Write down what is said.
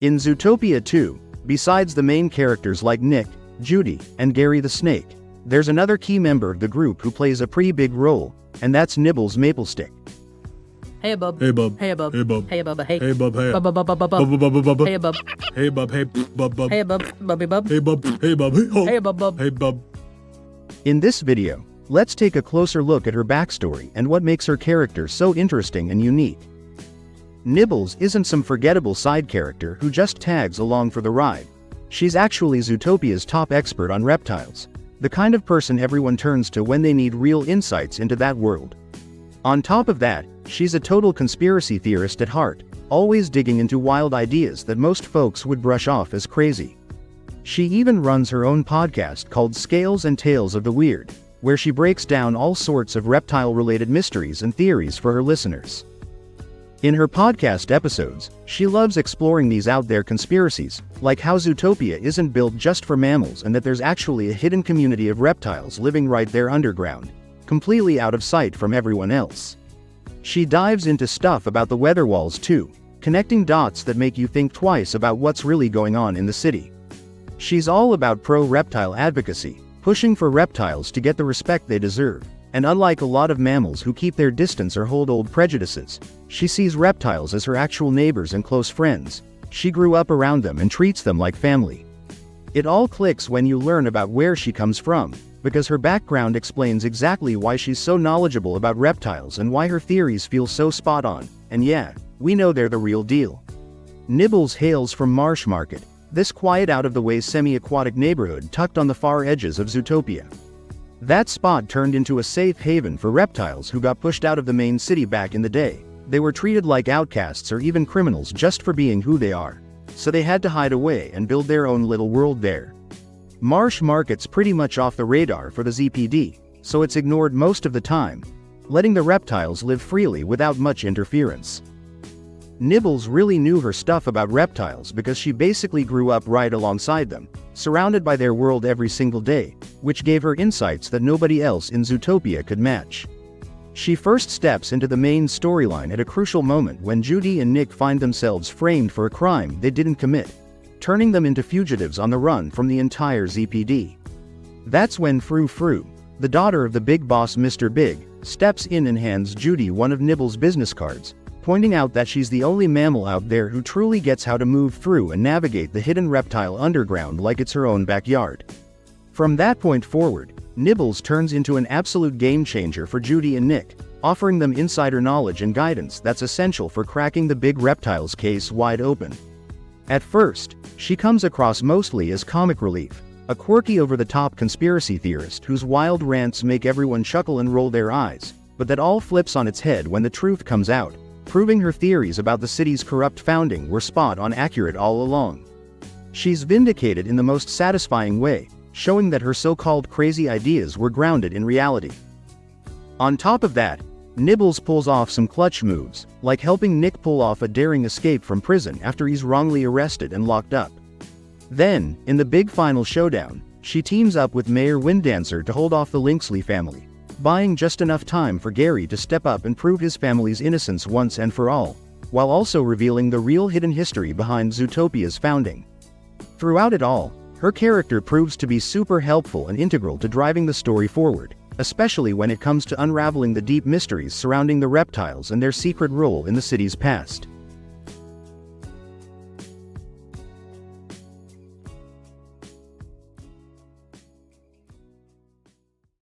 In Zootopia 2, besides the main characters like Nick, Judy, and Gary the Snake, there's another key member of the group who plays a pretty big role, and that's Nibbles Maplestick. Hey bub. Hey bub. Hey bub. Hey bub. Hey bub. Hey. Hey bub. Hey Bub bub bub bub bub. bub bub bub bub. Hey bub. Hey bub. Hey bub bub. Hey bub. Bubby bub. Hey bub. Hey bub. Hey ho. Hey bub bub. Hey bub. In this video, let's take a closer look at her backstory and what makes her character so interesting and unique. Nibbles isn't some forgettable side character who just tags along for the ride. She's actually Zootopia's top expert on reptiles, the kind of person everyone turns to when they need real insights into that world. On top of that, she's a total conspiracy theorist at heart, always digging into wild ideas that most folks would brush off as crazy. She even runs her own podcast called Scales and Tales of the Weird, where she breaks down all sorts of reptile-related mysteries and theories for her listeners. In her podcast episodes, she loves exploring these out-there conspiracies, like how Zootopia isn't built just for mammals and that there's actually a hidden community of reptiles living right there underground, completely out of sight from everyone else. She dives into stuff about the weather walls too, connecting dots that make you think twice about what's really going on in the city. She's all about pro-reptile advocacy, pushing for reptiles to get the respect they deserve. And unlike a lot of mammals who keep their distance or hold old prejudices, she sees reptiles as her actual neighbors and close friends. She grew up around them and treats them like family. It all clicks when you learn about where she comes from, because her background explains exactly why she's so knowledgeable about reptiles and why her theories feel so spot on, and yeah, we know they're the real deal. Nibbles hails from Marsh Market, this quiet out-of-the-way semi-aquatic neighborhood tucked on the far edges of Zootopia. That spot turned into a safe haven for reptiles who got pushed out of the main city back in the day. They were treated like outcasts or even criminals just for being who they are. So they had to hide away and build their own little world there. Marsh Market's pretty much off the radar for the ZPD, so it's ignored most of the time, letting the reptiles live freely without much interference. Nibbles really knew her stuff about reptiles because she basically grew up right alongside them, surrounded by their world every single day, which gave her insights that nobody else in Zootopia could match. She first steps into the main storyline at a crucial moment when Judy and Nick find themselves framed for a crime they didn't commit, turning them into fugitives on the run from the entire ZPD. That's when Frou Frou, the daughter of the big boss Mr. Big, steps in and hands Judy one of Nibbles' business cards, pointing out that she's the only mammal out there who truly gets how to move through and navigate the hidden reptile underground like it's her own backyard. From that point forward, Nibbles turns into an absolute game changer for Judy and Nick, offering them insider knowledge and guidance that's essential for cracking the big reptiles case wide open. At first, she comes across mostly as comic relief, a quirky over-the-top conspiracy theorist whose wild rants make everyone chuckle and roll their eyes, but that all flips on its head when the truth comes out, proving her theories about the city's corrupt founding were spot-on accurate all along. She's vindicated in the most satisfying way, showing that her so-called crazy ideas were grounded in reality. On top of that, Nibbles pulls off some clutch moves, like helping Nick pull off a daring escape from prison after he's wrongly arrested and locked up. Then, in the big final showdown, she teams up with Mayor Winddancer to hold off the Linksley family, buying just enough time for Gary to step up and prove his family's innocence once and for all, while also revealing the real hidden history behind Zootopia's founding. Throughout it all, her character proves to be super helpful and integral to driving the story forward, especially when it comes to unraveling the deep mysteries surrounding the reptiles and their secret role in the city's past.